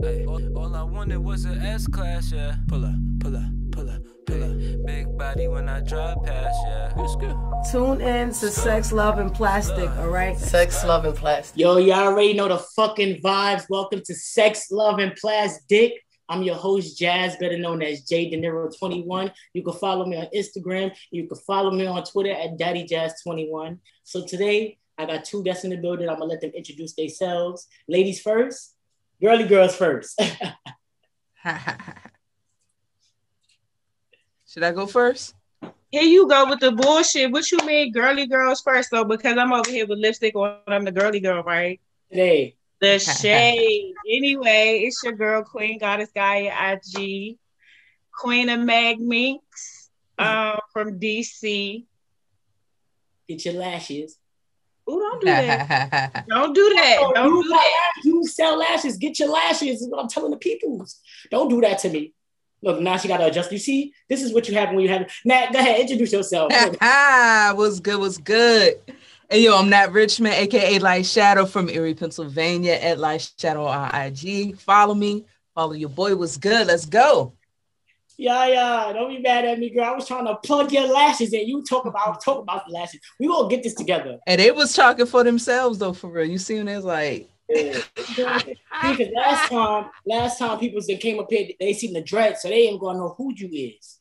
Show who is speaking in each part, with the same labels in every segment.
Speaker 1: Ay, all I wanted was an S-Class, yeah. Pull up, pull up, pull up, pull up. Big body when I drive past, yeah. It's good.
Speaker 2: Tune in to Sex, Love, and Plastic, all right?
Speaker 3: Sex, Love, and Plastic.
Speaker 4: Yo, y'all already know the fucking vibes. Welcome to Sex, Love, and Plasdick. I'm your host, Jazz, better known as J De Niro 21. You can follow me on Instagram. You can follow me on Twitter at DaddyJazz21. So today, I got two guests in the building. I'm going to let them introduce themselves. Ladies first, girly girls first.
Speaker 3: Should I go first?
Speaker 5: Here you go with the bullshit. What you mean girly girls first, though? Because I'm over here with lipstick on. I'm the girly girl, right?
Speaker 4: Today.
Speaker 5: The shade. Anyway, it's your girl, Queen Goddess Gaia IG. Queen of Mag Minx from DC.
Speaker 4: Get your lashes.
Speaker 5: Ooh, don't do that. Don't do that. Don't do that.
Speaker 4: You sell lashes. Get your lashes is what I'm telling the people. Don't do that to me. Look, now she got to adjust. You see, this is what you have when you have. Nat, go ahead, introduce yourself.
Speaker 3: What's good? What's good? Hey, yo, I'm Nat Richmond, aka Light Shadow from Erie, Pennsylvania, at Light Shadow on IG. Follow me. Follow your boy. What's good? Let's go.
Speaker 4: Yeah. Don't be mad at me, girl. I was trying to plug your lashes and you talk about the lashes. We gonna get this together.
Speaker 3: And they was talking for themselves, though, for real. You see when they was like...
Speaker 4: Yeah. Because last time people that came up here, they seen the dread, so they ain't gonna know who you is.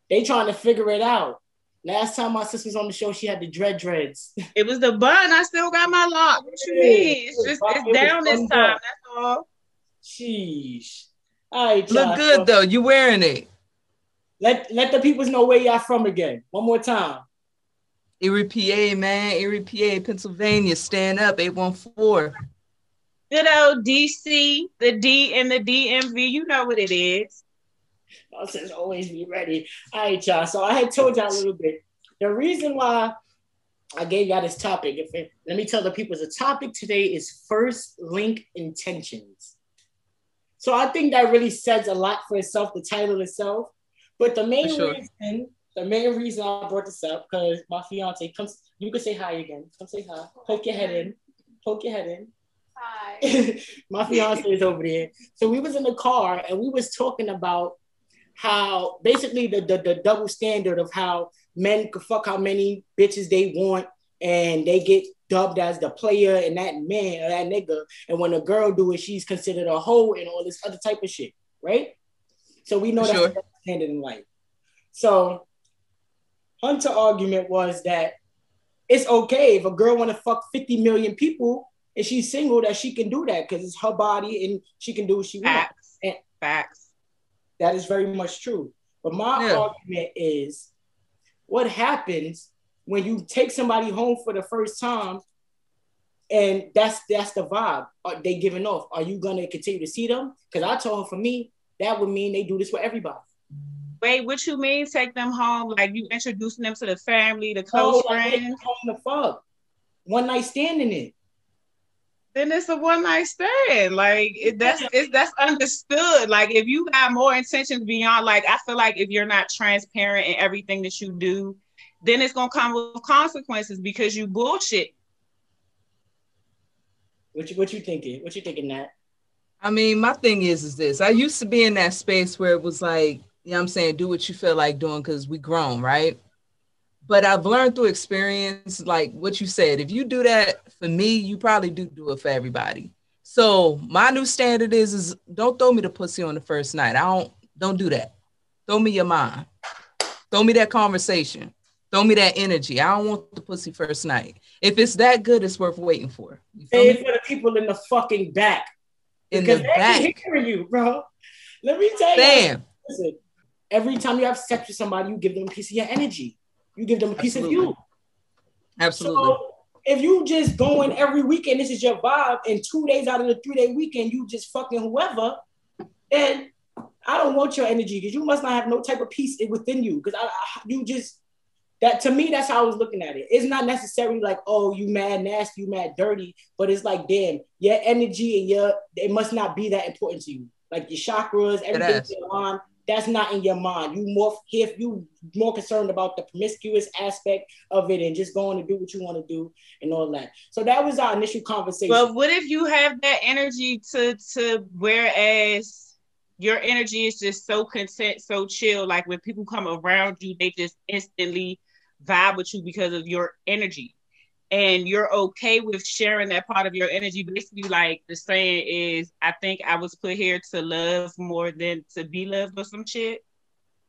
Speaker 4: They trying to figure it out. Last time my sister was on the show, she had the dreads.
Speaker 5: It was the bun. I still got my lock. What you mean? It's down this time. That's all.
Speaker 4: Sheesh. All right,
Speaker 3: look good though. You wearing it.
Speaker 4: Let the people know where y'all from again. One more time.
Speaker 3: Erie, PA, man. Erie, PA, Pennsylvania. Stand up, 814.
Speaker 5: Good old DC, the D and the DMV. You know what it is.
Speaker 4: I says always be ready. All right, y'all. So I had told y'all a little bit. The reason why I gave y'all this topic, let me tell the people, the topic today is first link intentions. So I think that really says a lot for itself, the title itself. But the main reason I brought this up, because my fiance comes, you can say hi again. Come say hi. Poke your head in. Hi. My fiance is over there. So we was in the car and we was talking about how basically the double standard of how men could fuck how many bitches they want and they get dubbed as the player and that man or that nigga. And when a girl do it, she's considered a hoe and all this other type of shit, right? So we know that's the double standard in life. So Hunter's argument was that it's okay if a girl want to fuck 50 million people and she's single, that she can do that because it's her body and she can do what she wants.
Speaker 5: Facts.
Speaker 4: That is very much true. But my argument is, what happens when you take somebody home for the first time and that's the vibe? Are they giving off? Are you going to continue to see them? Because I told her, for me, that would mean they do this with everybody.
Speaker 5: Wait, what you mean take them home? Like you introducing them to the family, the close friends?
Speaker 4: Home to fuck. One night stand in it.
Speaker 5: Then it's a one night stand. Like that's understood. Like if you have more intentions beyond, like I feel like if you're not transparent in everything that you do, then it's gonna come with consequences because you bullshit.
Speaker 4: What you thinking? What you thinking, Nat?
Speaker 3: I mean, my thing is this. I used to be in that space where it was like, you know what I'm saying, do what you feel like doing because we grown, right? But I've learned through experience, like what you said, if you do that for me, you probably do it for everybody. So my new standard is don't throw me the pussy on the first night. Don't do that. Throw me your mind. Throw me that conversation. Throw me that energy. I don't want the pussy first night. If it's that good, it's worth waiting for.
Speaker 4: Say it for the people in the fucking back.
Speaker 3: In the back.
Speaker 4: They hearing you, bro. Let me tell you.
Speaker 3: Damn.
Speaker 4: Listen, every time you have sex with somebody, you give them a piece of your energy. You give them a piece of you.
Speaker 3: Absolutely.
Speaker 4: So if you just going every weekend, this is your vibe, and 2 days out of the 3-day weekend, you just fucking whoever, then I don't want your energy because you must not have no type of peace within you. Because that to me, that's how I was looking at it. It's not necessarily like, oh, you mad nasty, you mad dirty, but it's like, damn, your energy and it must not be that important to you. Like your chakras, everything in your mind, that's not in your mind. You more concerned about the promiscuous aspect of it and just going to do what you want to do and all that. So that was our initial conversation.
Speaker 5: But what if you have that energy to whereas your energy is just so content, so chill, like when people come around you, they just instantly vibe with you because of your energy. And you're okay with sharing that part of your energy. Basically, like the saying is, I think I was put here to love more than to be loved or some shit.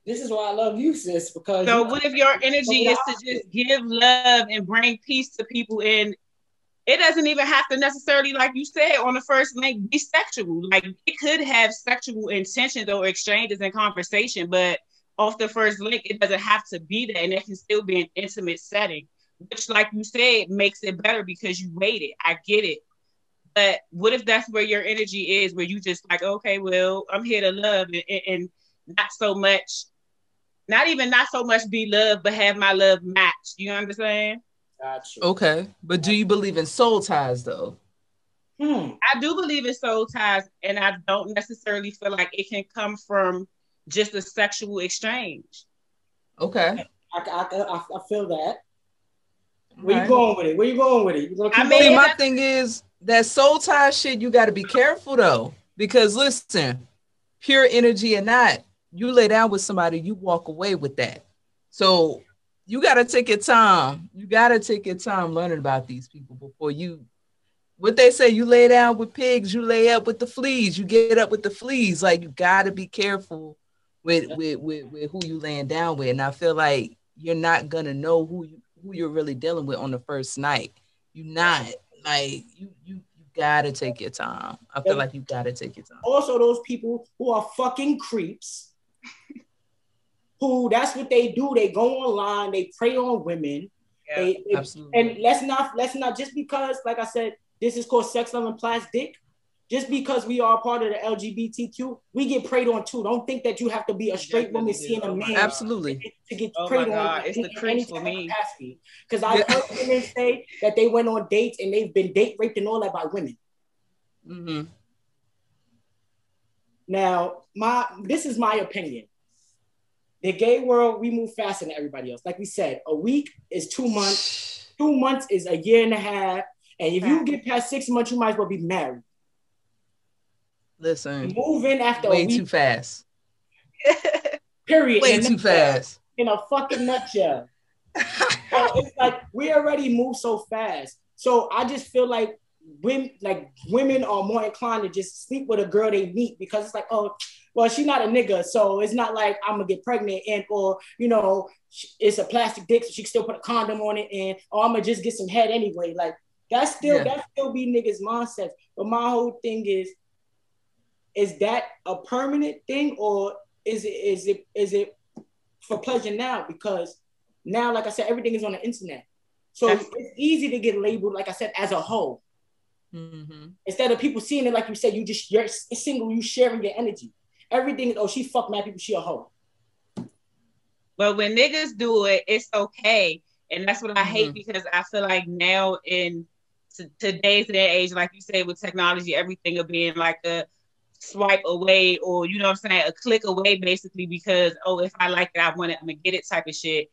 Speaker 4: This is why I love you, sis, because
Speaker 5: so what if your energy is to just give love and bring peace to people, and it doesn't even have to necessarily, like you said, on the first link, be sexual. Like it could have sexual intentions or exchanges and conversation, but off the first link, it doesn't have to be that, and it can still be an intimate setting. Which, like you said, makes it better because you waited. I get it. But what if that's where your energy is, where you just like, okay, well, I'm here to love and not so much, not so much be loved, but have my love matched. You understand?
Speaker 4: Gotcha.
Speaker 3: Okay. But do you believe in soul ties though?
Speaker 5: I do believe in soul ties, and I don't necessarily feel like it can come from just a sexual exchange.
Speaker 3: Okay.
Speaker 4: I feel that. Where you going with it? Where you going with it?
Speaker 3: I mean, my thing is that soul tie shit, you got to be careful though. Because listen, pure energy or not, you lay down with somebody, you walk away with that. So you got to take your time. You got to take your time learning about these people before you, what they say, you lay down with pigs, you lay up with the fleas, you get up with the fleas. Like you got to be careful with who you laying down with. And I feel like you're not going to know who you're really dealing with on the first night. You not like you gotta take your time. I feel like you gotta take your time.
Speaker 4: Also, those people who are fucking creeps, who that's what they do. They go online, they prey on women.
Speaker 5: Yeah,
Speaker 3: absolutely.
Speaker 4: And let's not just because, like I said, this is called Sex, Love, and Plasdick. Just because we are part of the LGBTQ, we get preyed on too. Don't think that you have to be a straight woman seeing a man
Speaker 3: absolutely
Speaker 4: to get preyed on.
Speaker 5: It's the creeps for me.
Speaker 4: Because I've heard women say that they went on dates and they've been date raped and all that by women.
Speaker 3: Mm-hmm.
Speaker 4: Now, this is my opinion. The gay world, we move faster than everybody else. Like we said, a week is 2 months. 2 months is a year and a half. And if you get past 6 months, you might as well be married.
Speaker 3: Listen,
Speaker 4: move in after
Speaker 3: way
Speaker 4: a week.
Speaker 3: Too fast.
Speaker 4: Period.
Speaker 3: Way too fast.
Speaker 4: In a fucking nutshell. So it's like we already move so fast. So I just feel like women are more inclined to just sleep with a girl they meet because it's like, oh, well, she's not a nigga, so it's not like I'm gonna get pregnant and or it's a plastic dick, so she can still put a condom on it, and I'm gonna just get some head anyway. Like that still be niggas' mindset. But my whole thing is that a permanent thing or is it for pleasure now? Because now, like I said, everything is on the internet. So it's easy to get labeled, like I said, as a hoe.
Speaker 3: Mm-hmm.
Speaker 4: Instead of people seeing it, like you said, you're single, you sharing your energy. Everything is, oh, she fucked mad people, she a hoe.
Speaker 5: But when niggas do it, it's okay. And that's what I hate because I feel like now in today's age, like you say, with technology, everything of being like a swipe away or, you know what I'm saying, a click away basically because, oh, if I like it, I want it, I'm gonna get it type of shit.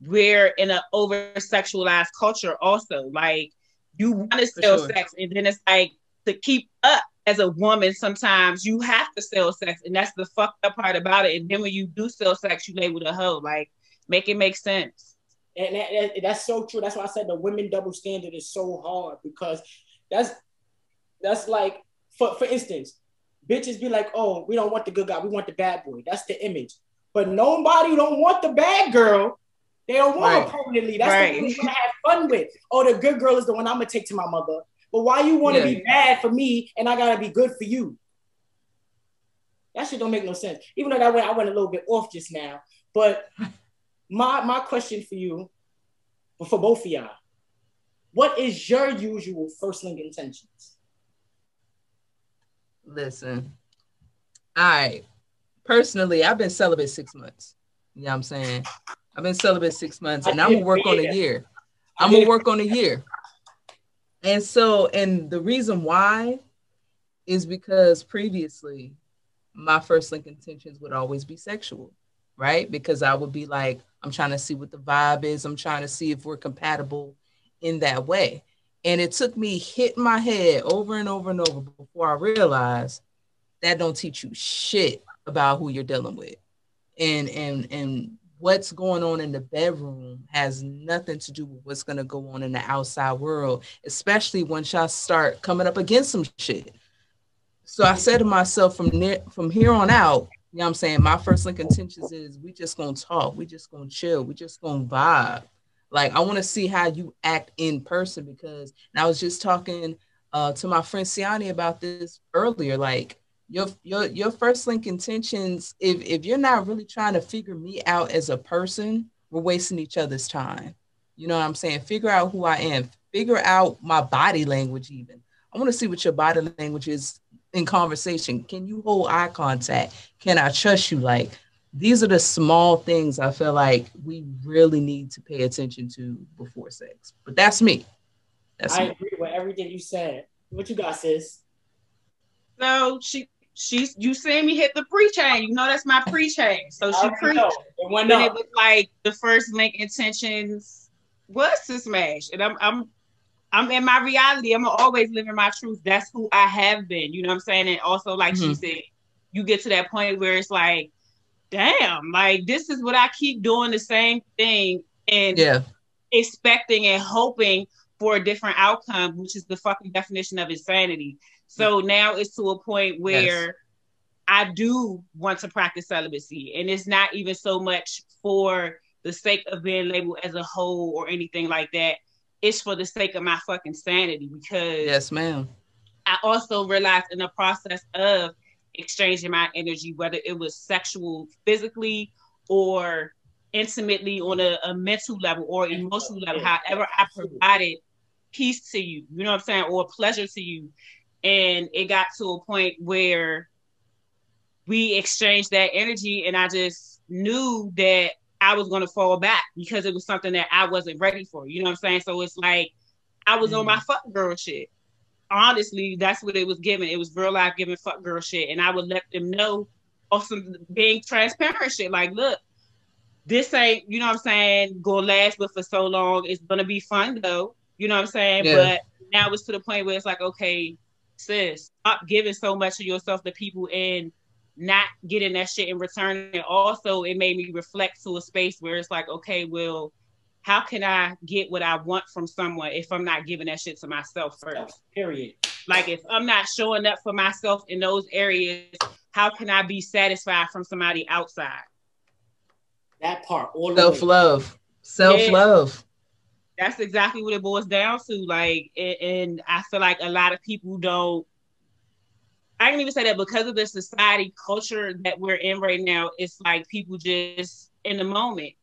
Speaker 5: We're in an over-sexualized culture also. Like, you want to sell sex, and then it's like, to keep up as a woman, sometimes you have to sell sex, and that's the fucked up part about it. And then when you do sell sex, you label a hoe. Like, make it make sense.
Speaker 4: And that's so true. That's why I said the women double standard is so hard because that's like, for instance, bitches be like, oh, we don't want the good guy, we want the bad boy. That's the image. But nobody don't want the bad girl. They don't want her permanently. That's the one you want to have fun with. Oh, the good girl is the one I'm going to take to my mother. But why you want to be bad for me and I got to be good for you? That shit don't make no sense. Even though I went a little bit off just now. But my question for you, for both of y'all, what is your usual first link intentions?
Speaker 3: Listen, personally, I've been celibate 6 months. You know what I'm saying? I've been celibate 6 months and I'm gonna work on a year. I'm gonna work on a year. And the reason why is because previously my first link intentions would always be sexual, right? Because I would be like, I'm trying to see what the vibe is. I'm trying to see if we're compatible in that way. And it took me hitting my head over and over and over before I realized that don't teach you shit about who you're dealing with. And what's going on in the bedroom has nothing to do with what's going to go on in the outside world, especially once y'all start coming up against some shit. So I said to myself, from here on out, you know what I'm saying, my first link intentions is we just gonna talk, we just gonna chill, we just gonna vibe. Like, I want to see how you act in person, because, and I was just talking to my friend Siani about this earlier. Like, your first link intentions, if you're not really trying to figure me out as a person, we're wasting each other's time. You know what I'm saying? Figure out who I am, figure out my body language even. I want to see what your body language is in conversation. Can you hold eye contact? Can I trust you? Like, these are the small things I feel like we really need to pay attention to before sex. But that's me.
Speaker 4: I agree with everything you said. What you got, sis?
Speaker 5: So you seen me hit the pre-chain. You know that's my pre-chain. So she preached. And it was like the first link intentions was to smash. And I'm in my reality. I'm always living my truth. That's who I have been. You know what I'm saying? And also, like she said, you get to that point where it's like, damn, like, this is what I keep doing, the same thing and expecting and hoping for a different outcome, which is the fucking definition of insanity. So now it's to a point where I do want to practice celibacy, and it's not even so much for the sake of being labeled as a hoe or anything like that. It's for the sake of my fucking sanity, because
Speaker 3: yes, ma'am.
Speaker 5: I also realized in the process of exchanging my energy, whether it was sexual, physically, or intimately on a mental level or emotional level, however I provided peace to you, you know what I'm saying, or pleasure to you. And it got to a point where we exchanged that energy, and I just knew that I was going to fall back because it was something that I wasn't ready for. You know what I'm saying? So it's like I was on my fuck girl shit. Honestly, that's what it was given. It was real life giving fuck girl shit. And I would let them know some being transparent shit. Like, look, this ain't, you know what I'm saying, gonna last but for so long. It's gonna be fun though. You know what I'm saying? Yeah. But now it's to the point where it's like, okay, sis, stop giving so much of yourself to people and not getting that shit in return. And also it made me reflect to a space where it's like, okay, well, how can I get what I want from someone if I'm not giving that shit to myself first? Period. Like, if I'm not showing up for myself in those areas, how can I be satisfied from somebody outside?
Speaker 4: That part.
Speaker 3: Self-love. Self-love.
Speaker 5: Yeah. That's exactly what it boils down to. Like, and I feel like a lot of people don't, I can even say that because of the society culture that we're in right now, it's like people just in the moment.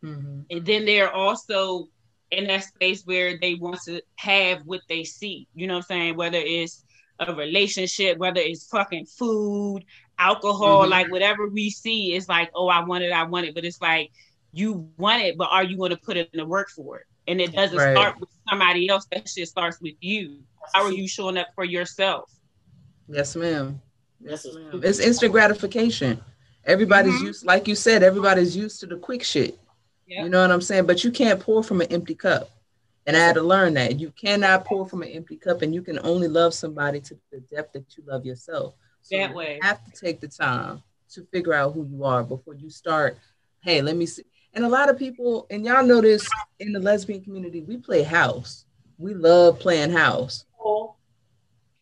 Speaker 5: Mm-hmm. And then they're also in that space where they want to have what they see. You know what I'm saying? Whether it's a relationship, whether it's fucking food, alcohol, like whatever we see is like, oh, I want it. But it's like, you want it, but are you going to put in the work for it? And it doesn't start with somebody else. That shit starts with you. How are you showing up for yourself?
Speaker 3: Yes, ma'am. Yes, ma'am. It's instant gratification. Everybody's used, like you said, everybody's used to the quick shit. Yep. You know what I'm saying? But you can't pour from an empty cup. And I had to learn that. You cannot pour from an empty cup, and you can only love somebody to the depth that you love yourself. So that way, you have to take the time to figure out who you are before you start, hey, let me see. And a lot of people, and y'all know this in the lesbian community, we play house. We love playing house.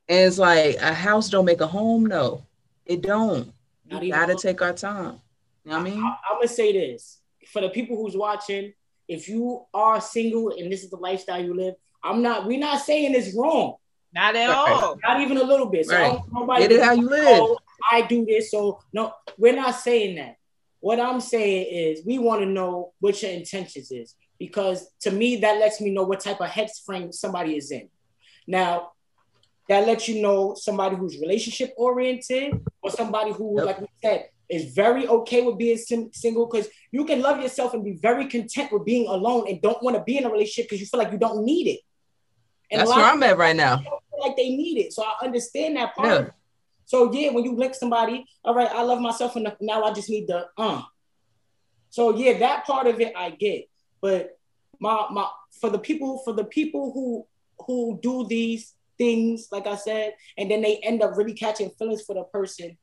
Speaker 3: And it's like, a house don't make a home. No, it don't. You got to take our time. You know what I mean?
Speaker 4: I'm going to say this. For the people who's watching, if you are single and this is the lifestyle you live, we're not saying it's wrong.
Speaker 5: Not at all.
Speaker 4: Not even a little bit. So I don't want nobody
Speaker 3: get it how you live.
Speaker 4: Oh, I do this. So no, we're not saying that. What I'm saying is we want to know what your intentions is, because to me, that lets me know what type of head frame somebody is in. Now, that lets you know somebody who's relationship oriented or somebody who, like we said, is very okay with being single, because you can love yourself and be very content with being alone and don't want to be in a relationship because you feel like you don't need it. And
Speaker 3: that's where I'm at right now.
Speaker 4: Feel like they need it. So I understand that part. So yeah, when you link somebody, all right, I love myself enough. Now I just need the So yeah, that part of it I get. But my for the people who do these things, like I said, and then they end up really catching feelings for the person,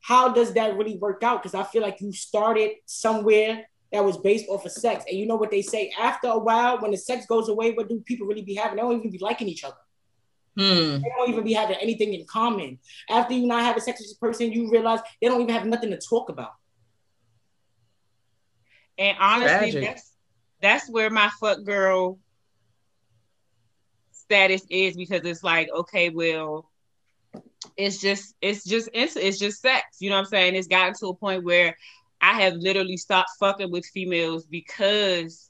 Speaker 4: how does that really work out? Because I feel like you started somewhere that was based off of sex. And you know what they say, after a while, when the sex goes away, what do people really be having? They don't even be liking each other. They don't even be having anything in common. After you not having sex with this person, you realize they don't even have nothing to talk about.
Speaker 5: And honestly, that's where my fuck girl status is, because it's like, okay, well, it's just sex. You know what I'm saying? It's gotten to a point where I have literally stopped fucking with females because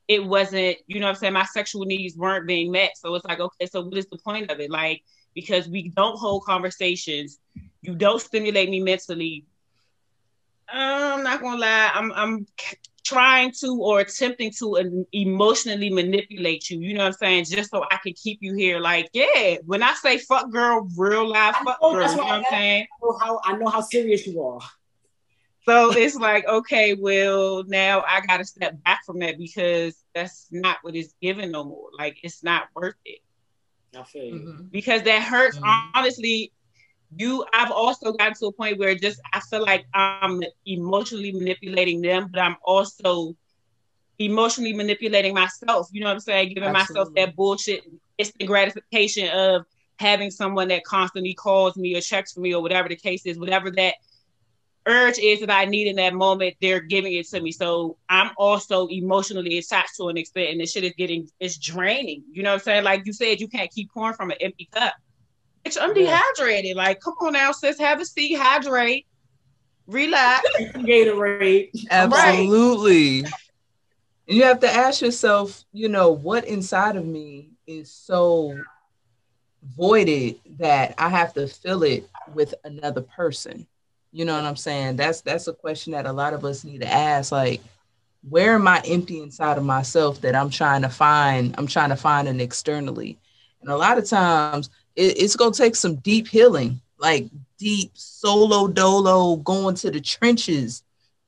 Speaker 5: it wasn't, you know what I'm saying, my sexual needs weren't being met. So it's like, okay, so what is the point of it? Like, because we don't hold conversations, you don't stimulate me mentally. I'm not gonna lie, I'm trying to or attempting to emotionally manipulate you, you know what I'm saying, just so I can keep you here. Like, yeah, when I say fuck girl, real life fuck girl, you know what I'm saying?
Speaker 4: I know how serious you are.
Speaker 5: So it's like, okay, well, now I gotta step back from that because that's not what it's given no more. Like, it's not worth it.
Speaker 4: I feel you.
Speaker 5: Because that hurts. Honestly, I've also gotten to a point where just I feel like I'm emotionally manipulating them, but I'm also emotionally manipulating myself. You know what I'm saying? Giving myself that bullshit instant gratification of having someone that constantly calls me or checks for me or whatever the case is, whatever that urge is that I need in that moment, they're giving it to me. So I'm also emotionally attached to an extent, and this shit it's draining. You know what I'm saying? Like you said, you can't keep pouring from an empty cup. I'm dehydrated. Like, come on now, sis, have a seat, hydrate, relax.
Speaker 4: Gatorade.
Speaker 3: Absolutely. Right. And you have to ask yourself, you know, what inside of me is so voided that I have to fill it with another person. You know what I'm saying? That's a question that a lot of us need to ask. Like, where am I empty inside of myself that I'm trying to find it externally? And a lot of times it's going to take some deep healing, like deep solo dolo, going to the trenches.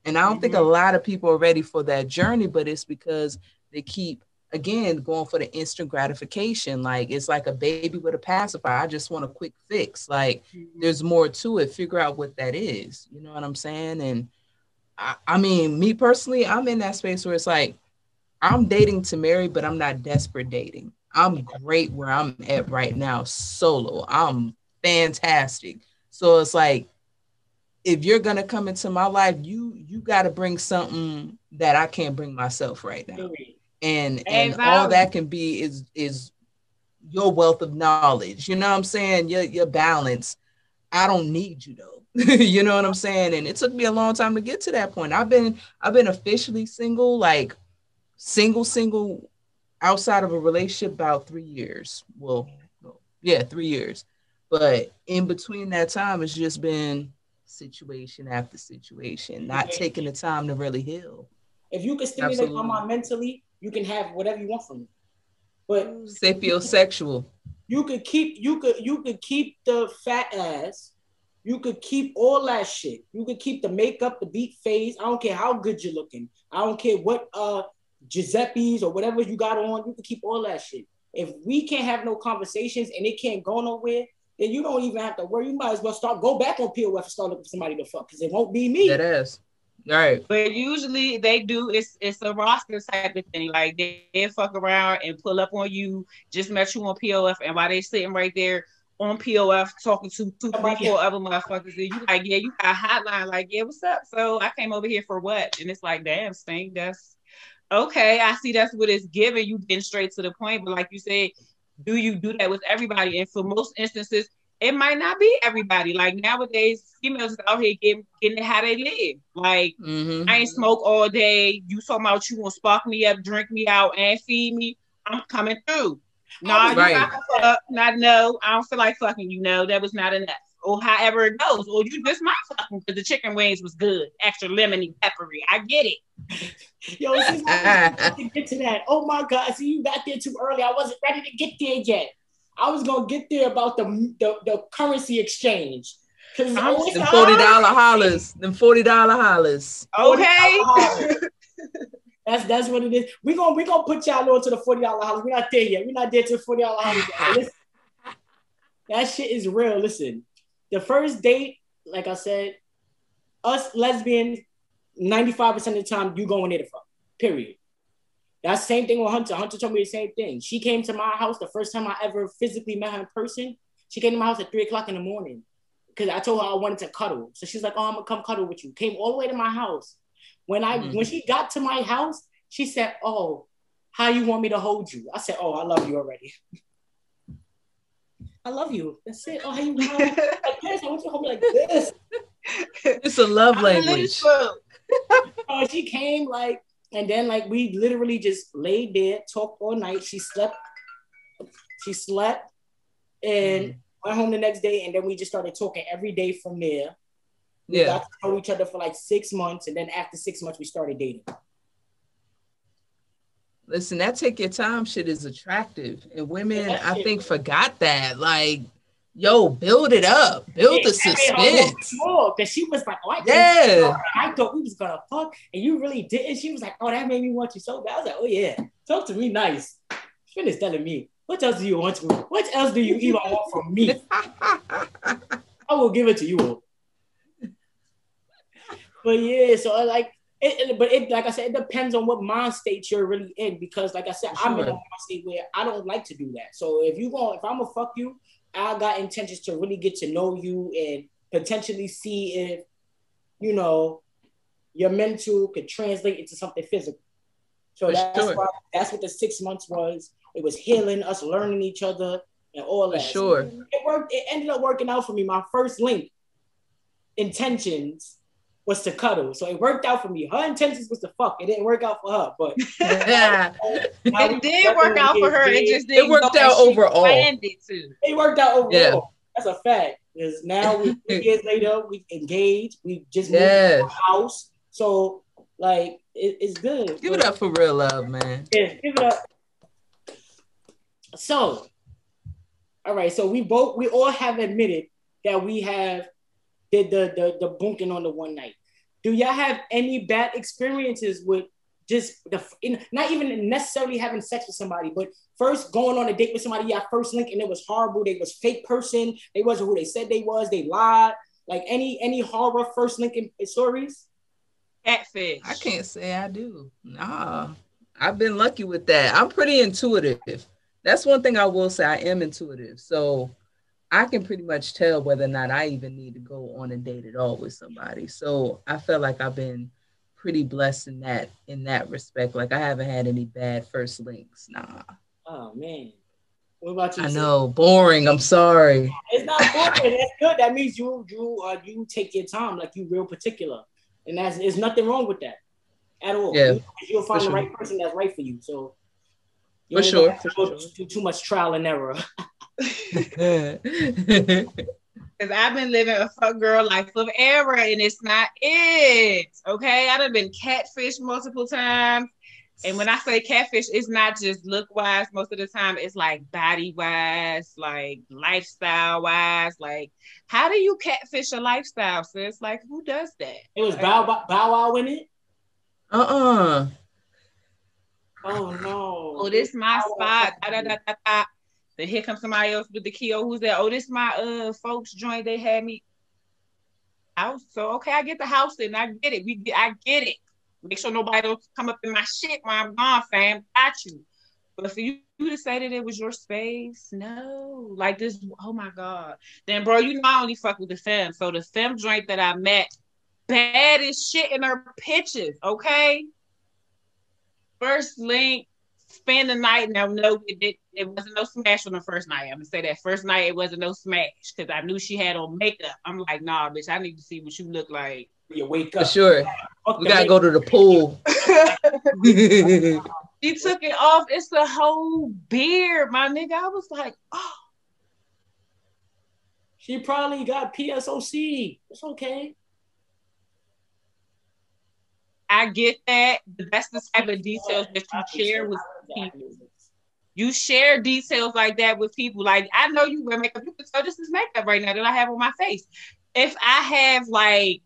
Speaker 3: And I don't think a lot of people are ready for that journey, but it's because they keep, again, going for the instant gratification. Like, it's like a baby with a pacifier. I just want a quick fix. Like, there's more to it. Figure out what that is. You know what I'm saying? And I mean, me personally, I'm in that space where it's like, I'm dating to marry, but I'm not desperate dating. I'm great where I'm at right now, solo. I'm fantastic. So it's like, if you're gonna come into my life, you got to bring something that I can't bring myself right now, and all that can be is your wealth of knowledge. You know what I'm saying? Your balance. I don't need you though. You know what I'm saying? And it took me a long time to get to that point. I've been officially single, like single outside of a relationship about 3 years. Well, yeah, 3 years. But in between that time, it's just been situation after situation, not taking the time to really heal.
Speaker 4: If you can stimulate my mind mentally, you can have whatever you want from me. But
Speaker 3: sapiosexual.
Speaker 4: You could keep the fat ass. You could keep all that shit. You could keep the makeup, the beat phase. I don't care how good you're looking. I don't care what Giuseppe's or whatever you got on. You can keep all that shit. If we can't have no conversations and it can't go nowhere, then you don't even have to worry. You might as well go back on POF and start looking for somebody to fuck, because it won't be me.
Speaker 3: That is. All right.
Speaker 5: But usually they do, it's a roster type of thing. Like, they fuck around and pull up on you, just met you on POF, and while they sitting right there on POF talking to 2, 3, 4 other motherfuckers, and you like, yeah, you got a hotline, like, yeah, what's up? So I came over here for what? And it's like, damn, Stink, that's okay. I see that's what it's giving. You getting straight to the point. But like you said, do you do that with everybody? And for most instances, it might not be everybody. Like, nowadays, females is out here getting it how they live. Like, I ain't smoke all day. You talking about you gonna spark me up, drink me out, and feed me? I'm coming through. Nah, you got to fuck. Not no. I don't feel like fucking you. No, that was not enough. Or however it goes. Or you just might fuck them because the chicken wings was good, extra lemony, peppery. I get it.
Speaker 4: Yo, since I was to get to that. Oh my God, see, you got there too early. I wasn't ready to get there yet. I was gonna get there about the currency exchange. Cause
Speaker 3: them $40 hollers. Them $40 hollers.
Speaker 5: Okay.
Speaker 4: That's what it is. We're gonna put y'all on to the $40 hollers. We're not there yet. We're not there to the $40 hollers yet. That shit is real. Listen, the first date, like I said, us lesbians, 95% of the time you going there to fuck. Period. That's the same thing with Hunter. Hunter told me the same thing. She came to my house the first time I ever physically met her in person. She came to my house at 3:00 in the morning because I told her I wanted to cuddle. So she's like, "Oh, I'm gonna come cuddle with you." Came all the way to my house. When she got to my house, she said, "Oh, how you want me to hold you?" I said, "Oh, I love you already." I love you. That's it. Oh, how you like this? I want you to hold me like this.
Speaker 3: It's a love language.
Speaker 4: She came and then we literally just laid there, talked all night. She slept and went home the next day, and then we just started talking every day from there. We got to know each other for 6 months, and then after 6 months, we started dating.
Speaker 3: Listen, that take your time shit is attractive. And women, I think, forgot that. Yo, build it up. Build the suspense.
Speaker 4: Because she was like, I thought we was going to fuck, and you really didn't. She was like, oh, that made me want you so bad. I was like, oh, yeah. Talk to me nice. Finish telling me. What else do you want to? What else do you even want from me? I will give it to you. But yeah, so like I said, it depends on what mind state you're really in. Because like I said, I'm in a mind state where I don't like to do that. So if I'm gonna fuck you, I got intentions to really get to know you and potentially see if, your mental could translate into something physical. So that's what the 6 months was. It was healing, us learning each other and all that.
Speaker 3: Sure.
Speaker 4: So it worked. It ended up working out for me. My first link intentions was to cuddle. So it worked out for me. Her intentions was to fuck. It didn't work out for her, but
Speaker 5: it did work out for her. It just didn't
Speaker 3: worked out overall.
Speaker 4: It worked out overall. Yeah. That's a fact. Because now 3 years later, we engaged. We just moved to a house. So it's good.
Speaker 3: Give it up for real love, man.
Speaker 4: Yeah, give it up. So, all right. So we all have admitted that we have did the bunking on the one night. Do y'all have any bad experiences with just not even necessarily having sex with somebody, but first going on a date with somebody, y'all first link and it was horrible. They was fake person. They wasn't who they said they was. They lied. Any horror first linking stories?
Speaker 5: Catfish.
Speaker 3: I can't say I do. Nah, I've been lucky with that. I'm pretty intuitive. That's one thing I will say. I am intuitive. So I can pretty much tell whether or not I even need to go on a date at all with somebody. So I feel like I've been pretty blessed in that respect. I haven't had any bad first links. Nah.
Speaker 4: Oh man. What about you?
Speaker 3: I know, boring. I'm sorry.
Speaker 4: It's not boring. That's good. That means you take your time, you real particular, and there's nothing wrong with that at all.
Speaker 3: Yeah,
Speaker 4: you'll find the right person that's right for you. So you
Speaker 3: for sure.
Speaker 4: Do too much trial and error.
Speaker 5: Because I've been living a fuck girl life of error, and it's not it. Okay, I done been catfished multiple times. And when I say catfish, it's not just look wise. Most of the time, it's body wise, lifestyle wise. How do you catfish a lifestyle, sis? Who does that?
Speaker 4: It was Bow Wow in it.
Speaker 3: Oh
Speaker 4: no.
Speaker 5: Oh, this my spot. Then here comes somebody else with the key. Oh, who's that? Oh, this my folks joint. They had me out. So okay, I get the house and I get it. I get it. Make sure nobody don't come up in my shit while I'm gone, fam. Got you. But for you to say that it was your space, no. This, oh my God. Then, bro, I only fuck with the femme. So the femme joint that I met, bad as shit in her pictures, okay? First link, spend the night. Now, no, it wasn't no smash on the first night. I'm going to say that first night, it wasn't no smash because I knew she had on makeup. I'm like, nah, bitch, I need to see what you look like.
Speaker 4: You wake up.
Speaker 3: For sure. We gotta go to the pool.
Speaker 5: She took it off. It's the whole beard, my nigga. I was like, oh.
Speaker 4: She probably got PSOC. It's okay.
Speaker 5: I get that, but that's the type of details that you share with people. You share details like that with people. Like, I know you wear makeup. You can tell this is makeup right now that I have on my face. If I have like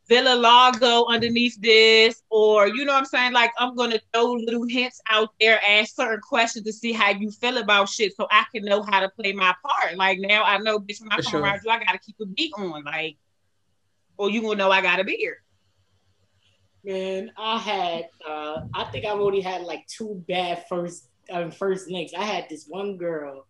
Speaker 5: Villa Lago underneath this, or you know what I'm saying? Like, I'm gonna throw little hints out there, ask certain questions to see how you feel about shit so I can know how to play my part. Like, now I know, bitch, when I come around you, I gotta keep a beat on, like, or you gonna know I got a beard.
Speaker 4: Man, I think I've already had like 2 bad first links. I had this one girl,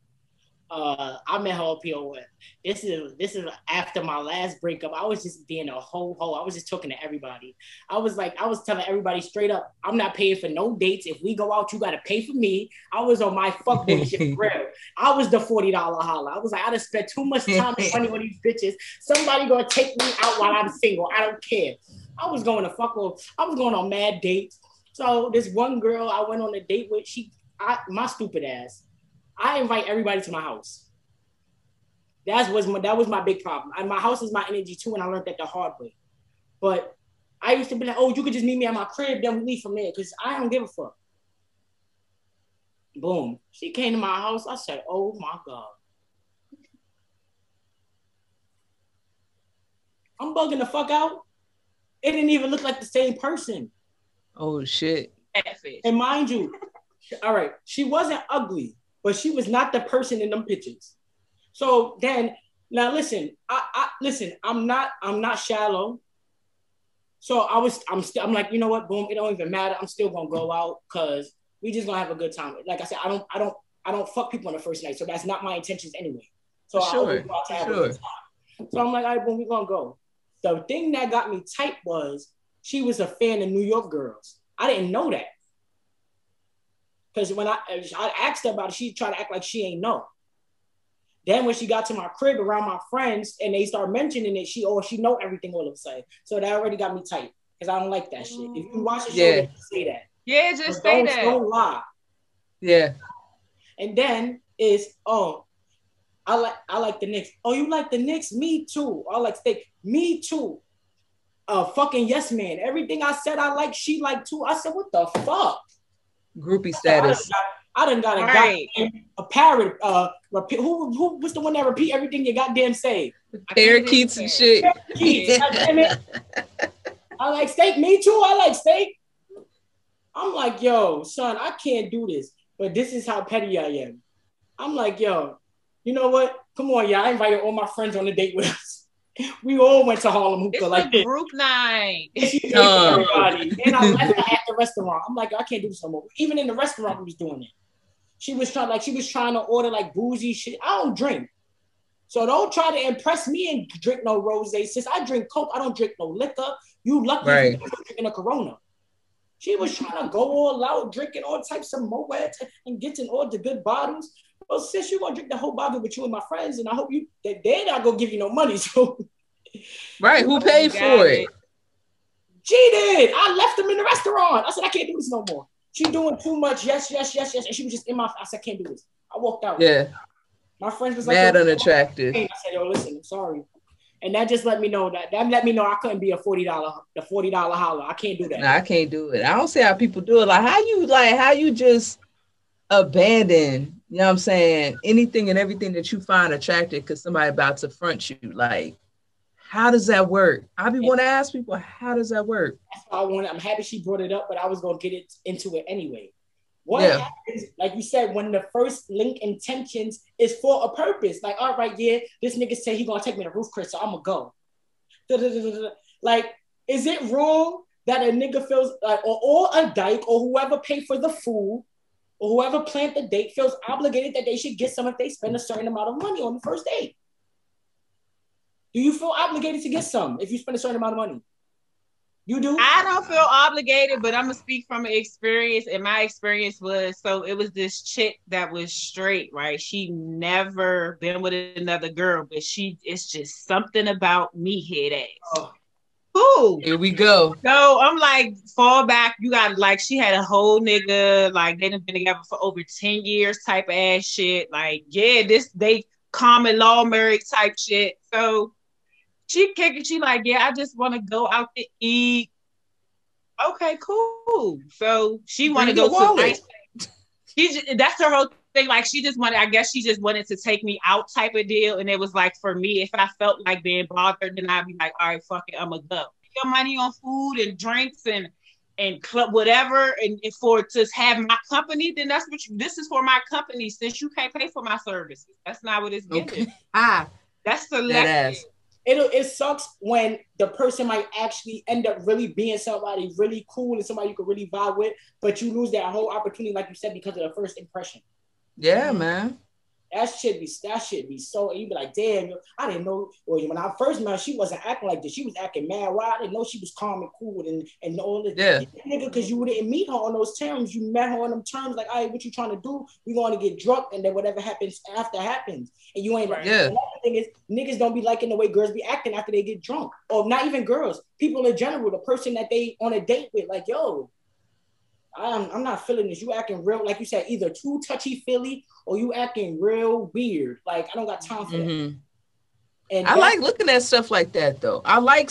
Speaker 4: I met her on POF. This is after my last breakup. I was just being a hoe. I was just talking to everybody. I was telling everybody straight up, I'm not paying for no dates. If we go out, you gotta pay for me. I was on my fuckboy shit for real. I was the $40 holla. I was like, I done spent too much time and money on these bitches. Somebody gonna take me out while I'm single. I don't care. I was going on mad dates. So this one girl I went on a date with, my stupid ass, I invite everybody to my house. That was my big problem. And my house is my energy too, and I learned that the hard way. But I used to be like, oh, you could just meet me at my crib, then we leave from there, because I don't give a fuck. Boom. She came to my house. I said, oh my God. I'm bugging the fuck out. It didn't even look like the same person.
Speaker 3: Oh shit.
Speaker 4: And mind you, all right, she wasn't ugly, but she was not the person in them pictures. So then, now listen, I'm not shallow. So I'm like, you know what, boom, it don't even matter. I'm still gonna go out because we just gonna have a good time. Like I said, I don't fuck people on the first night, so that's not my intentions anyway. So I always go out to have a good time. So I'm like, all right, boom, we gonna go. The thing that got me tight was she was a fan of New York girls. I didn't know that. Because when I asked her about it, she tried to act like she ain't know. Then when she got to my crib around my friends and they start mentioning it, she know everything all of a sudden. So that already got me tight because I don't like that shit. If you watch the show, just say that.
Speaker 5: Yeah, just say that.
Speaker 4: Don't lie.
Speaker 3: Yeah.
Speaker 4: And then I like the Knicks. Oh, you like the Knicks? Me too. I like steak. Me too. Fucking yes man. Everything I said I like, she liked too. I said, what the fuck?
Speaker 3: Groupie status.
Speaker 4: I done got a parrot. Who what's the one that repeat everything you goddamn say?
Speaker 3: Parakeets and shit.
Speaker 4: Parakeets, goddamn it. I like steak. Me too. I like steak. I'm like, yo, son, I can't do this. But this is how petty I am. I'm like, yo, you know what? Come on, yeah. I invited all my friends on a date with us. We all went to Harlem Hookah.
Speaker 5: It's
Speaker 4: like
Speaker 5: a group night.
Speaker 4: Everybody. And I left her at the restaurant. I'm like, I can't do this no more. Even in the restaurant, we was doing it. She was trying to order like boozy shit. I don't drink. So don't try to impress me and drink no rosé. Since I drink Coke, I don't drink no liquor. You lucky if you're drinking a Corona. She was trying to go all out, drinking all types of Moet and getting all the good bottles. Well, sis, you're gonna drink the whole bottle with you and my friends, and I hope they're not gonna give you no money. So,
Speaker 3: right, who paid for it?
Speaker 4: She did. I left them in the restaurant. I said, I can't do this no more. She doing too much. Yes. And she was just in my. I said, I can't do this. I walked out.
Speaker 3: Yeah.
Speaker 4: My friends was like,
Speaker 3: mad unattractive.
Speaker 4: I said, yo, listen, I'm sorry. And that just let me know I couldn't be a $40 holler. I can't do that.
Speaker 3: Nah, I can't do it. I don't see how people do it. How you just abandon, you know what I'm saying, anything and everything that you find attractive because somebody about to front you. Like, how does that work? I want to ask people, how does that work?
Speaker 4: That's why I'm happy she brought it up, but I was gonna get into it anyway. What happens, like you said, when the first link intentions is for a purpose? Like, all right, yeah, this nigga said he gonna take me to Roof Chris, so I'm gonna go. Like, is it wrong that a nigga feels like, or a dyke, or whoever paid for the food, or whoever planned the date feels obligated that they should get some if they spend a certain amount of money on the first date? Do you feel obligated to get some if you spend a certain amount of money? You do?
Speaker 5: I don't feel obligated, but I'm gonna speak from an experience. And my experience was, so it was this chick that was straight, right? She never been with another girl, but it's just something about me head ass. Cool.
Speaker 3: Here we go.
Speaker 5: So I'm like, fall back. You got like, she had a whole nigga, like they done been together for over 10 years type ass shit. Like, yeah, they common law married type shit. So she kicking, she like, yeah, I just want to go out to eat. Okay, cool. So she want to go to ice. that's her whole thing. Like she just wanted, I guess she just wanted to take me out type of deal. And it was like, for me, if I felt like being bothered, then I'd be like, all right, fuck it, I'm gonna go. Your money on food and drinks and club whatever, and for to have my company, then that's what this is for my company. Since you can't pay for my services, that's not what it's giving.
Speaker 3: Okay.
Speaker 5: That's selective.
Speaker 4: It sucks when the person might actually end up really being somebody really cool and somebody you could really vibe with, but you lose that whole opportunity, like you said, because of the first impression.
Speaker 3: Yeah, man.
Speaker 4: That shit be so, you be like, damn, I didn't know. Well, when I first met her, she wasn't acting like this. She was acting mad wild. I didn't know she was calm and cool and all this.
Speaker 3: Yeah.
Speaker 4: Nigga, because you didn't meet her on those terms. You met her on them terms like, all right, what you trying to do? We going to get drunk, and then whatever happens after happens. And you ain't right.
Speaker 3: Yeah.
Speaker 4: Another thing is, niggas don't be liking the way girls be acting after they get drunk. Or not even girls. People in general, the person that they on a date with, like, yo, I'm not feeling this. You acting real, like you said, either too touchy-feely or you acting real weird. Like, I don't got time for that. And I
Speaker 3: like looking at stuff like that, though. I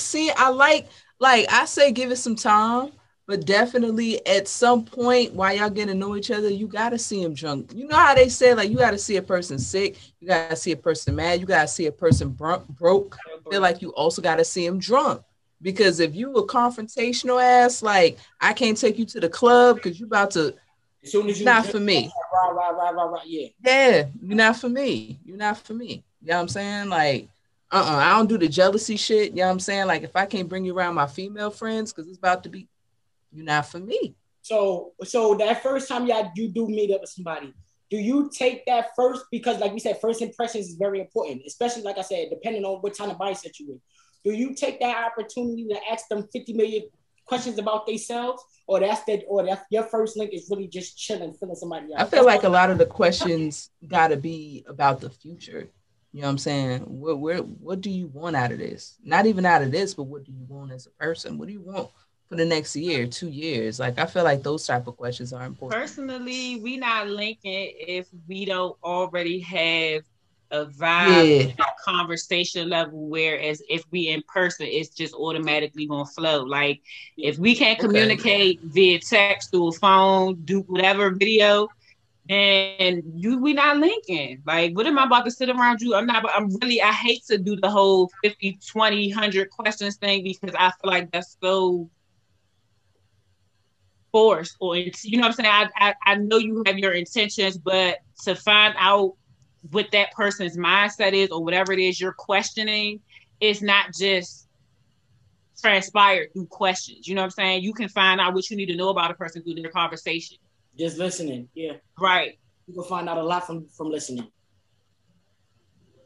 Speaker 3: say give it some time, but definitely at some point while y'all getting to know each other, you got to see him drunk. You know how they say, like, you got to see a person sick, you got to see a person mad, you got to see a person broke. I feel like you also got to see him drunk. Because if you a confrontational ass, like, I can't take you to the club because you about to,
Speaker 4: as soon as you
Speaker 3: not for me.
Speaker 4: Right, yeah.
Speaker 3: Yeah, you're not for me. You're not for me. You know what I'm saying? Like, I don't do the jealousy shit. You know what I'm saying? Like, if I can't bring you around my female friends because it's about to be, you're not for me.
Speaker 4: So that first time you do meet up with somebody, do you take that first? Because like we said, first impressions is very important, especially like I said, depending on what kind of mindset you're in. Do you take that opportunity to ask them 50 million questions about themselves, or that's your first link is really just chilling, feeling somebody out?
Speaker 3: I feel like a lot of the questions got to be about the future. You know what I'm saying? What do you want out of this? Not even out of this, but what do you want as a person? What do you want for the next year, 2 years? Like, I feel like those type of questions are important.
Speaker 5: Personally, we not linking if we don't already have a vibe, a conversation level, whereas if we in person, it's just automatically gonna flow. Like, if we can't communicate via text or phone, do whatever video, and we not linking. Like, what am I about to sit around you? I hate to do the whole 50, 20, 100 questions thing, because I feel like that's so forced, or, you know what I'm saying? I know you have your intentions, but to find out what that person's mindset is, or whatever it is you're questioning, is not just transpired through questions. You know what I'm saying? You can find out what you need to know about a person through their conversation.
Speaker 4: Just listening, yeah.
Speaker 5: Right.
Speaker 4: You can find out a lot from listening.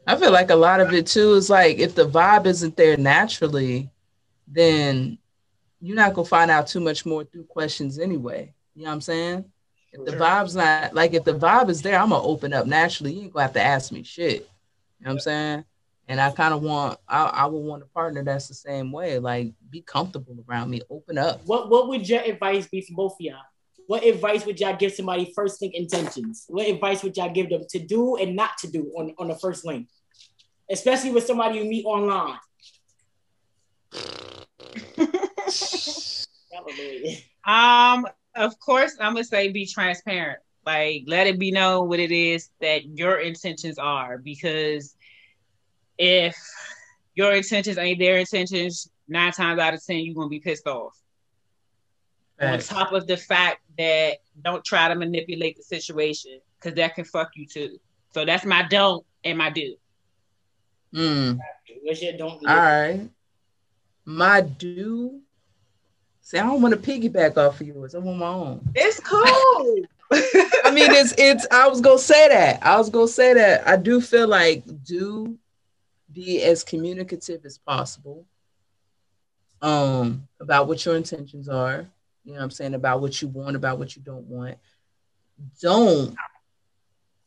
Speaker 3: I feel like a lot of it too is like, if the vibe isn't there naturally, then you're not gonna find out too much more through questions anyway. You know what I'm saying? If the vibe's not, like, if the vibe is there, I'm gonna open up naturally. You ain't gonna have to ask me shit. You know what I'm saying? And I kind of want, I would want a partner that's the same way. Like, be comfortable around me, open up.
Speaker 4: What would your advice be for both of y'all? What advice would y'all give somebody first link intentions? What advice would y'all give them to do and not to do on the first link? Especially with somebody you meet online.
Speaker 5: Of course, I'm gonna say be transparent. Like, let it be known what it is that your intentions are, because if your intentions ain't their intentions, 9 times out of 10, you're gonna be pissed off. On top of the fact that don't try to manipulate the situation, because that can fuck you too. So that's my don't and my do.
Speaker 4: What's your don't?
Speaker 3: All right. My do. See, I don't want to piggyback off of yours. I want my own.
Speaker 5: It's cool.
Speaker 3: I mean, it's. I was gonna say that. I do feel like do be as communicative as possible. About what your intentions are. You know what I'm saying? About what you want, about what you don't want.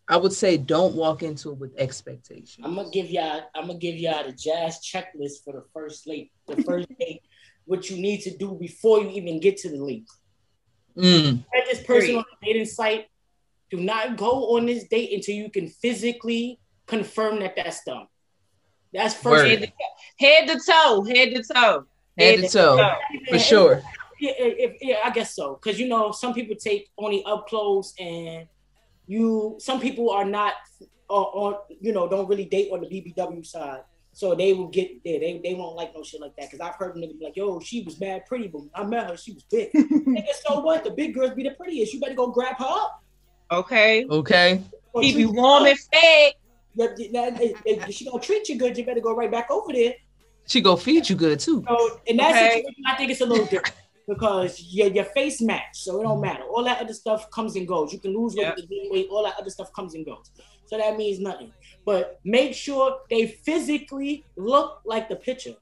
Speaker 3: I would say don't walk into it with expectations.
Speaker 4: I'm gonna give y'all the jazz checklist for the first date. The first date, what you need to do before you even get to the date. At this person on the dating site, do not go on this date until you can physically confirm that that's done. That's first.
Speaker 5: Head to toe.
Speaker 3: For sure.
Speaker 4: Yeah, I guess so. Because, you know, some people take only up close and some people are not on, don't really date on the BBW side. So they will get there. They won't like no shit like that. Cause I've heard niggas be like, yo, she was mad pretty, but when I met her, she was big. Nigga, so what? The big girls be the prettiest. You better go grab her up.
Speaker 5: Okay.
Speaker 4: Keep
Speaker 5: you warm and fed.
Speaker 4: If she gonna treat you good, you better go right back over there.
Speaker 3: She gonna feed you good too.
Speaker 4: So in that situation, I think it's a little different because your face match, so it don't matter. All that other stuff comes and goes. You can lose weight, gain weight, all that other stuff comes and goes. So that means nothing. But make sure they physically look like the picture.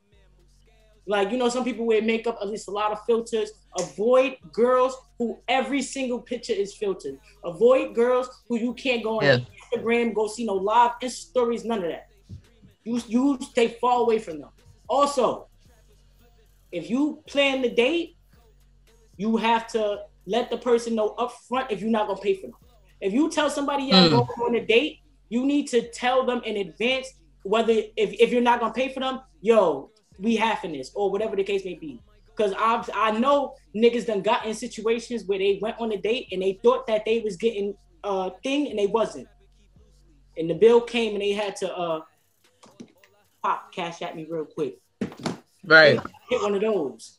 Speaker 4: Like, some people wear makeup, at least a lot of filters. Avoid girls who every single picture is filtered. Avoid girls who you can't go on Instagram, go see no live Insta stories, none of that. You stay far away from them. Also, if you plan the date, you have to let the person know up front if you're not gonna pay for them. If you tell somebody you're going on a date, you need to tell them in advance whether if you're not gonna pay for them, yo, we halving this or whatever the case may be. Because I know niggas done got in situations where they went on a date and they thought that they was getting a thing and they wasn't. And the bill came and they had to pop cash at me real quick.
Speaker 3: Right.
Speaker 4: Hit one of those.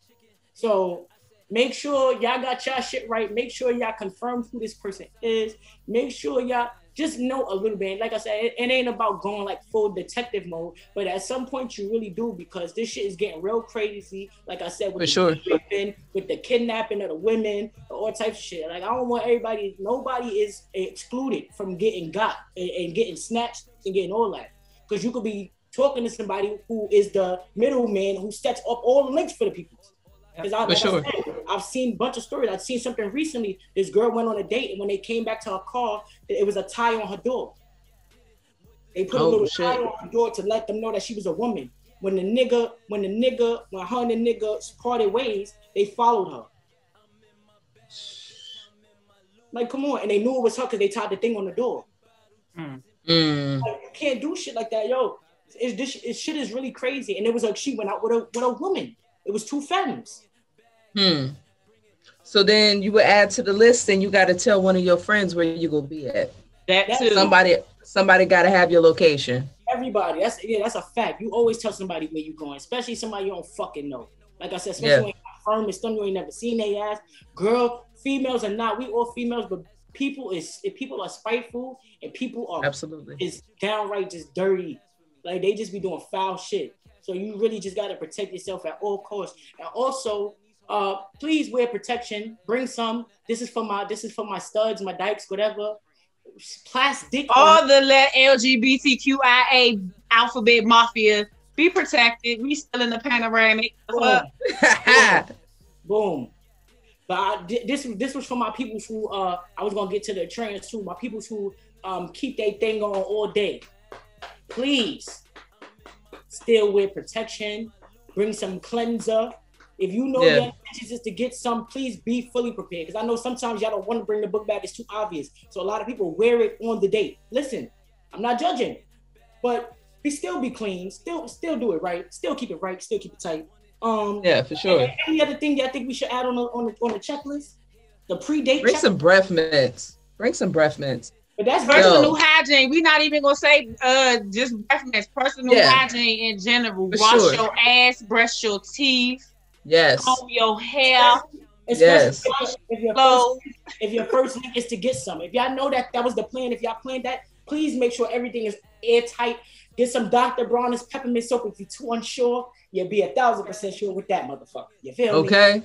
Speaker 4: So make sure y'all got y'all shit right. Make sure y'all confirm who this person is. Make sure y'all just know a little bit. Like I said, it ain't about going like full detective mode, but at some point you really do, because this shit is getting real crazy. Like I said, with with the kidnapping of the women, all types of shit. Like I don't want nobody is excluded from getting got and getting snatched and getting all that. Because you could be talking to somebody who is the middleman who sets up all the links for the people. Because I've seen a bunch of stories. I've seen something recently. This girl went on a date, and when they came back to her car, it was a tie on her door. They put a little tie on her door to let them know that she was a woman. When her and the nigga parted ways, they followed her. Like, come on. And they knew it was her because they tied the thing on the door. Like, you can't do shit like that, yo. This shit is really crazy. And it was like she went out with a woman. It was 2 femmes.
Speaker 3: So then you would add to the list, and you got to tell one of your friends where you gonna be at.
Speaker 5: That too.
Speaker 3: Somebody got to have your location.
Speaker 4: Everybody. That's a fact. You always tell somebody where you going, especially somebody you don't fucking know. Like I said, especially when you're firm and stuff, you ain't never seen their ass. Girl, females are not. We all females, but people are spiteful and people are is downright just dirty. Like they just be doing foul shit. So you really just got to protect yourself at all costs. And also, please wear protection. Bring some. This is for my studs, my dykes, whatever. Plastic.
Speaker 5: All the LGBTQIA alphabet mafia. Be protected. We still in the panoramic.
Speaker 4: Boom. But this was for my people who I was gonna get to the trans too. My people who keep their thing on all day. Please. Still wear protection, bring some cleanser. If you know your intentions is to get some, please be fully prepared. Because I know sometimes y'all don't want to bring the book back, it's too obvious. So a lot of people wear it on the date. Listen, I'm not judging, but still be clean, still do it right, still keep it right, still keep it tight.
Speaker 3: For sure.
Speaker 4: Any other thing that I think we should add on the checklist? The pre-date
Speaker 3: Bring some breath mints.
Speaker 4: But that's
Speaker 5: personal hygiene. We're not even gonna say just breath mints. Personal hygiene in general. Wash your ass, brush your teeth.
Speaker 3: Yes.
Speaker 5: Comb your hair.
Speaker 3: Yes.
Speaker 4: If your first link is to get some. If y'all know that was the plan, if y'all planned that, please make sure everything is airtight. Get some Dr. Bronner's peppermint soap if you're too unsure. You'll be 1,000% sure with that motherfucker. You feel me?
Speaker 3: Okay.